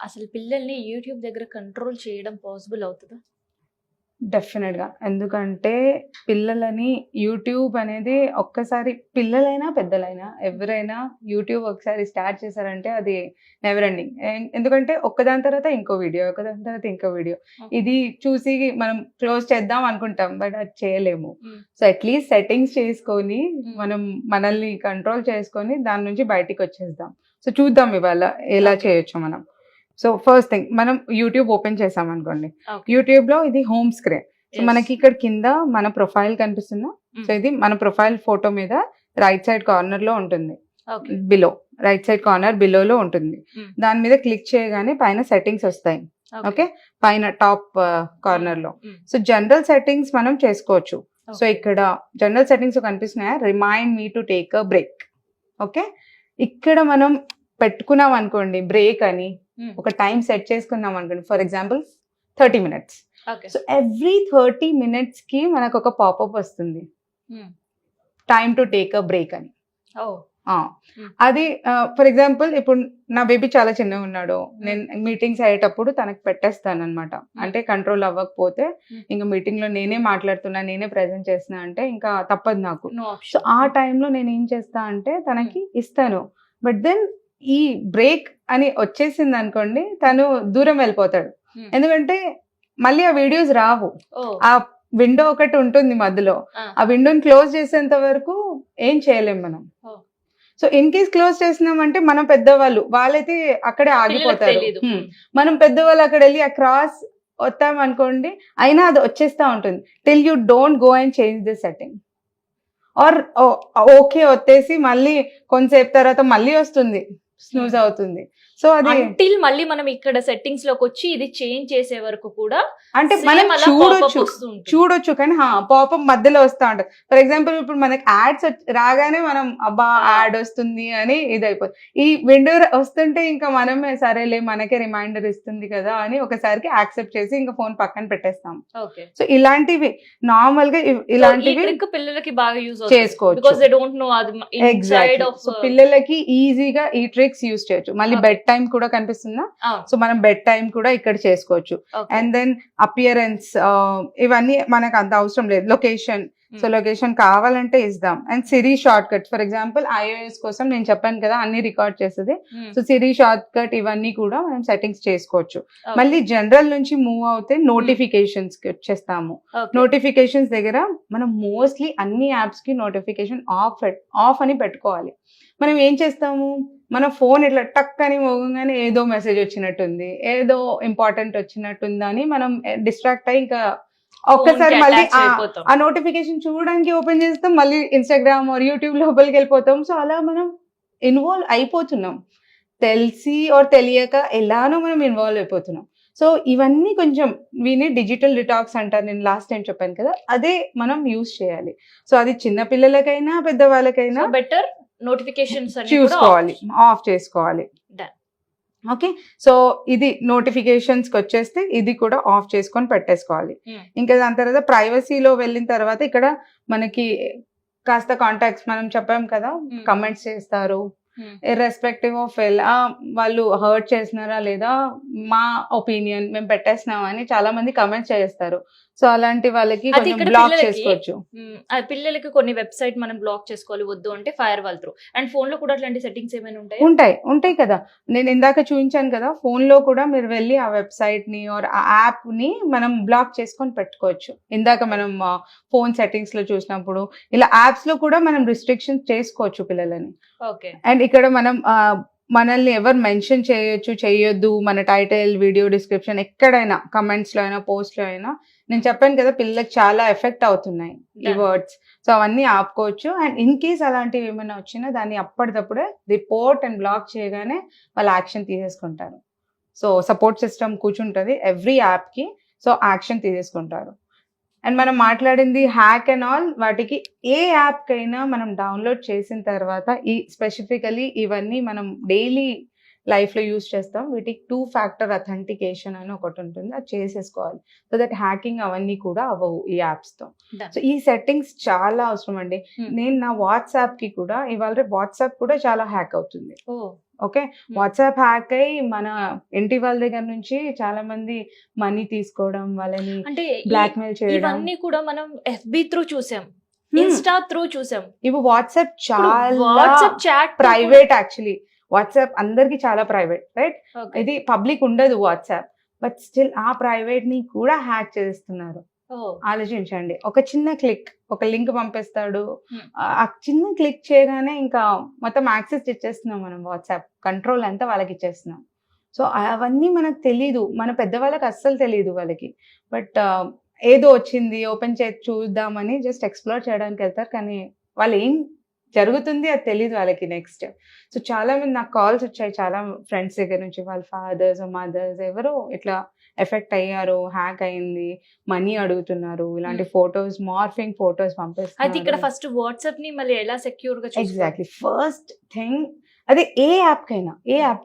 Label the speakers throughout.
Speaker 1: అసలు పిల్లల్ని యూట్యూబ్ దగ్గర కంట్రోల్ చేయడం పాసిబుల్ అవుతదా?
Speaker 2: డెఫినెట్‌గా. ఎందుకంటే పిల్లలని యూట్యూబ్ అనేది ఒక్కసారి పిల్లలైనా, పెద్దలైనా ఎవరైనా యూట్యూబ్ ఒకసారి స్టార్ట్ చేశారంటే అది నెవర్ ఎండింగ్. ఎందుకంటే ఒక్కదాని తర్వాత ఇంకో వీడియో, ఒకదాని తర్వాత ఇంకో వీడియో. ఇది చూసి మనం క్లోజ్ చేద్దాం అనుకుంటాం. బట్ అది చేయలేము. సో అట్‌లీస్ట్ సెట్టింగ్స్ చేసుకొని మనం మనల్ని కంట్రోల్ చేసుకొని దాని నుంచి బయటికొచ్చేద్దాం. సో చూద్దాం ఇవాళ ఎలా చేయొచ్చో మనం. సో ఫస్ట్ థింగ్ మనం యూట్యూబ్ ఓపెన్ చేసామనుకోండి. యూట్యూబ్ లో ఇది హోమ్ స్క్రీన్. సో మనకి ఇక్కడ కింద మన ప్రొఫైల్ కనిపిస్తుందా? సో ఇది మన ప్రొఫైల్ ఫోటో మీద రైట్ సైడ్ కార్నర్ లో ఉంటుంది. బిలో రైట్ సైడ్ కార్నర్ బిలోలో ఉంటుంది. దాని మీద క్లిక్ చేయగానే పైన సెట్టింగ్స్ వస్తాయి. ఓకే, పైన టాప్ కార్నర్ లో. సో జనరల్ సెట్టింగ్స్ మనం చేసుకోవచ్చు. సో ఇక్కడ జనరల్ సెట్టింగ్స్ కనిపిస్తున్నాయా? Remind me to take a break. Okay, ఇక్కడ మనం పెట్టుకున్నాం అనుకోండి బ్రేక్ అని, ఒక టైం సెట్ చేసుకున్నాం అనుకోండి. For example 30 minutes. So every 30 minutes కి మనకు ఒక పాపప్ వస్తుంది, time to take a break అని. అది ఫర్ ఎగ్జాంపుల్ ఇప్పుడు నా బేబీ చాలా చిన్నగా ఉన్నాడు, నేను మీటింగ్స్ అయ్యేటప్పుడు తనకు పెట్టేస్తాను అనమాట. అంటే కంట్రోల్ అవ్వకపోతే ఇంకా మీటింగ్ లో నేనే మాట్లాడుతున్నా, నేనే ప్రెజెంట్ చేస్తున్నా అంటే ఇంకా తప్పదు నాకు. సో ఆ టైంలో నేను ఏం చేస్తా అంటే తనకి ఇస్తాను. బట్ దెన్ ఈ బ్రేక్ అని వచ్చేసింది అనుకోండి, తను దూరం వెళ్ళిపోతాడు. ఎందుకంటే మళ్ళీ ఆ వీడియోస్ రావు. ఆ విండో ఒకటి ఉంటుంది మధ్యలో, ఆ విండోని క్లోజ్ చేసేంత వరకు ఏం చేయలేం మనం. సో ఇన్ కేస్ క్లోజ్ చేసినామంటే మనం పెద్దవాళ్ళు, వాళ్ళైతే అక్కడే ఆగిపోతారు. మనం పెద్దవాళ్ళు అక్కడ వెళ్ళి ఆ క్రాస్ వస్తాం అనుకోండి, అయినా అది వచ్చేస్తా ఉంటుంది. Till you don't go and change this setting. Or okay వచ్చేసి మళ్ళీ కొంతసేపు తర్వాత మళ్ళీ వస్తుంది, స్నూజ్ అవుతుంది. సో అది
Speaker 1: అంటిల్ మళ్ళీ మనం ఇక్కడ సెట్టింగ్స్ లోకి వచ్చి ఇది చేంజ్ చేసే వరకు కూడా
Speaker 2: అంటే మనం చూడొచ్చు కానీ పాపప్ మధ్యలో వస్తా ఉంటది. ఫర్ ఎగ్జాంపుల్ ఇప్పుడు మనకి యాడ్స్ రాగానే మనం అబ్బా యాడ్ వస్తుంది అని ఇది అయిపోతుంది. ఈ విండో వస్తుంటే ఇంకా మనమే సరేలే మనకే రిమైండర్ ఇస్తుంది కదా అని ఒకసారికి యాక్సెప్ట్ చేసి ఇంకా ఫోన్ పక్కన పెట్టేస్తాం. సో ఇలాంటివి నార్మల్ గా ఇలాంటివి
Speaker 1: పిల్లలకి బాగా యూజ్
Speaker 2: చేసుకోవచ్చు. ఎగ్జాక్ట్లీ. సో పిల్లలకి ఈజీగా ఈ ట్రిక్స్ యూజ్ చేయొచ్చు. మళ్ళీ బెడ్ టైం కూడా కనిపిస్తుందా? సో మనం బెడ్ టైం కూడా ఇక్కడ చేసుకోవచ్చు. అండ్ దెన్ అపియరెన్స్ ఇవన్నీ మనకు అంత అవసరం లేదు. లొకేషన్, సో లొకేషన్ కావాలంటే ఇద్దాం. And Siri short cut, for example iOS కోసం నేను చెప్పాను కదా అన్ని రికార్డ్ చేసేది. సో సిరి షార్ట్ కట్ ఇవన్నీ కూడా మనం సెట్టింగ్స్ చేసుకోవచ్చు. మళ్ళీ జనరల్ నుంచి మూవ్ అవుతే నోటిఫికేషన్స్ కి వచ్చేస్తాము. నోటిఫికేషన్స్ దగ్గర మనం మోస్ట్లీ అన్ని యాప్స్ కి నోటిఫికేషన్ ఆఫ్ అని పెట్టుకోవాలి. మనం ఏం చేస్తాము, మన ఫోన్ ఇట్లా టక్ అని మోగంగానే ఏదో మెసేజ్ వచ్చినట్టుంది, ఏదో ఇంపార్టెంట్ వచ్చినట్టుంది అని మనం డిస్ట్రాక్ట్ అయ్యి ఇంకా ఒక్కసారి మళ్ళీ ఆ నోటిఫికేషన్ చూడడానికి ఓపెన్ చేస్తాం, మళ్ళీ ఇన్స్టాగ్రామ్ ఆర్ యూట్యూబ్ లోపలికి వెళ్ళిపోతాం. సో అలా మనం ఇన్వాల్వ్ అయిపోతున్నాం, తెలిసి ఆర్ తెలియక ఎలానో మనం ఇన్వాల్వ్ అయిపోతున్నాం. సో ఇవన్నీ కొంచెం వీని డిజిటల్ డిటాక్స్ అంటారు, నేను లాస్ట్ టైం చెప్పాను కదా, అదే మనం యూజ్ చేయాలి. సో అది చిన్న పిల్లలకైనా పెద్దవాళ్ళకైనా
Speaker 1: బెటర్ నోటిఫికేషన్స్
Speaker 2: చూసుకోవాలి, ఆఫ్ చేసుకోవాలి. ఓకే, సో ఇది నోటిఫికేషన్స్ కి వచ్చేస్తే ఇది కూడా ఆఫ్ చేసుకొని పెట్టేసుకోవాలి. ఇంకా దాని తర్వాత ప్రైవసీలో వెళ్ళిన తర్వాత ఇక్కడ మనకి కాస్త కాంటాక్ట్స్ మనం చెప్పాం కదా, కమెంట్స్ చేస్తారు ఇర్రెస్పెక్టివ్ ఆఫ్ వాళ్ళు హర్ట్ చేసినారా లేదా, మా ఒపీనియన్ మేము పెట్టేసినాం అని చాలా మంది కమెంట్స్ చేస్తారు. సో అలాంటి వాళ్ళకి బ్లాక్ చేసుకోవచ్చు.
Speaker 1: పిల్లలకి కొన్ని వెబ్సైట్ మనం బ్లాక్ చేసుకోవాలి వద్దు అంటే fire wall through. And phone లో కూడా అట్లాంటి సెట్టింగ్స్ ఏమైనా
Speaker 2: ఉంటాయి కదా, నేను ఇందాక చూపించాను కదా, ఫోన్ లో కూడా మీరు వెళ్ళి ఆ వెబ్సైట్ ని ఆర్ ఆ యాప్ ని మనం బ్లాక్ చేసుకొని పెట్టుకోవచ్చు. ఇందాక మనం ఫోన్ సెట్టింగ్స్ లో చూసినప్పుడు ఇలా యాప్స్ లో కూడా మనం రిస్ట్రిక్షన్స్ చేసుకోవచ్చు పిల్లలని. అండ్ ఇక్కడ మనం మనల్ని ఎవరు మెన్షన్ చేయొద్దు, మన టైటిల్, వీడియో డిస్క్రిప్షన్ ఎక్కడైనా కమెంట్స్ లో అయినా పోస్ట్ లో అయినా. నేను చెప్పాను కదా పిల్లలకి చాలా ఎఫెక్ట్ అవుతున్నాయి ఈ వర్డ్స్, సో అవన్నీ ఆపుకోవచ్చు. అండ్ ఇన్ కేస్ అలాంటివి ఏమైనా వచ్చినా దాన్ని అప్పటిదప్పుడే రిపోర్ట్ అండ్ బ్లాక్ చేయగానే వాళ్ళు యాక్షన్ తీసేసుకుంటారు. సో సపోర్ట్ సిస్టమ్ కూర్చుంటుంది ఎవ్రీ యాప్ కి, సో యాక్షన్ తీసేసుకుంటారు. అండ్ మనం మాట్లాడింది హ్యాక్ అండ్ ఆల్, వాటికి ఏ యాప్ కైనా మనం డౌన్లోడ్ చేసిన తర్వాత ఈ స్పెసిఫికలీ ఇవన్నీ మనం డైలీ లైఫ్ లో యూజ్ చేస్తాం. వీటికి 2 factor అథెంటికేషన్ అని ఒకటి ఉంటుంది, అది చేసేసుకోవాలి. సో దట్ హ్యాకింగ్ అవన్నీ కూడా అవ్వవు ఈ యాప్స్ తో. సో ఈ సెట్టింగ్స్ చాలా అవసరం అండి. నేను నా వాట్సాప్ కి కూడా ఇవాళ వాట్సాప్ కూడా చాలా హ్యాక్ అవుతుంది. ఓకే, వాట్సాప్ హ్యాక్ అయి మన ఇంటి వాళ్ళ దగ్గర నుంచి చాలా మంది మనీ తీసుకోవడం, వాళ్ళని
Speaker 1: అంటే
Speaker 2: బ్లాక్మెయిల్ చేయడం.
Speaker 1: ఇవన్నీ కూడా మనం FB త్రూ చూసాం,
Speaker 2: Hmm.
Speaker 1: ఇన్స్టా త్రూ చూసాం.
Speaker 2: ఇవి వాట్సాప్ చాలా
Speaker 1: WhatsApp chat
Speaker 2: private, actually WhatsApp అందరికి చాలా ప్రైవేట్, రైట్? ఇది పబ్లిక్ ఉండదు వాట్సాప్, బట్ స్టిల్ ఆ ప్రైవేట్ ని కూడా హ్యాక్ చేస్తున్నారు. ఆలోచించండి, ఒక చిన్న క్లిక్, ఒక లింక్ పంపిస్తాడు,
Speaker 1: Hmm.
Speaker 2: ఆ చిన్న క్లిక్ చేయగానే ఇంకా మొత్తం యాక్సెస్ ఇచ్చేస్తున్నాం మనం, వాట్సాప్ కంట్రోల్ అంతా వాళ్ళకి ఇచ్చేస్తున్నాం. సో అవన్నీ మనకు తెలీదు, మన పెద్దవాళ్ళకి అస్సలు తెలీదు వాళ్ళకి. బట్ ఏదో వచ్చింది ఓపెన్ చేసి చూద్దామని జస్ట్ ఎక్స్ప్లోర్ చేయడానికి వెళ్తారు, కానీ వాళ్ళు ఏం జరుగుతుంది అది తెలియదు వాళ్ళకి నెక్స్ట్. సో చాలా మంది నాకు కాల్స్ వచ్చాయి, చాలా ఫ్రెండ్స్ దగ్గర నుంచి, వాళ్ళ ఫాదర్స్ మదర్స్ ఎవరో ఇట్లా ఎఫెక్ట్ అయ్యారు, హ్యాక్ అయింది, మనీ అడుగుతున్నారు, ఇలాంటి ఫొటోస్, మార్ఫింగ్ ఫొటోస్
Speaker 1: అయితే ఇక్కడ
Speaker 2: పంపిస్తున్నారు.
Speaker 1: ఫస్ట్ వాట్సాప్ ని మళ్ళీ ఎలా సెక్యూర్ గా
Speaker 2: ఎగ్జాక్ట్లీ, ఫస్ట్ థింగ్ అదే ఏ యాప్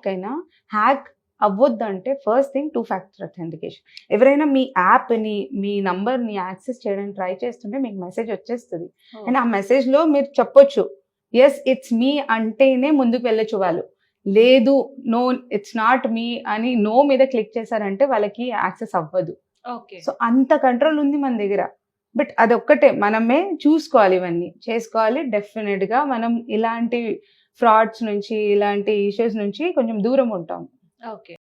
Speaker 2: కైనా హ్యాక్ అవ్వద్దంటే ఫస్ట్ థింగ్ 2 ఫ్యాక్టర్ అథెంటికేషన్. ఎవరైనా మీ యాప్ ని, మీ నంబర్ ని యాక్సెస్ చేయడానికి ట్రై చేస్తుంటే మీకు మెసేజ్ వచ్చేస్తుంది, అండ్ ఆ మెసేజ్ లో మీరు చెప్పొచ్చు ఎస్ ఇట్స్ మీ అంటేనే ముందుకు వెళ్ళొచ్చు వాళ్ళు. లేదు నో ఇట్స్ నాట్ మీ అని నో మీద క్లిక్ చేశారంటే వాళ్ళకి యాక్సెస్ అవ్వదు.
Speaker 1: ఓకే.
Speaker 2: సో అంత కంట్రోల్ ఉంది మన దగ్గర. బట్ అదొక్కటే మనమే చూసుకోవాలి, ఇవన్నీ చేసుకోవాలి. డెఫినెట్ గా మనం ఇలాంటి ఫ్రాడ్స్ నుంచి, ఇలాంటి ఇష్యూస్ నుంచి కొంచెం దూరం ఉంటాం.
Speaker 1: ఓకే.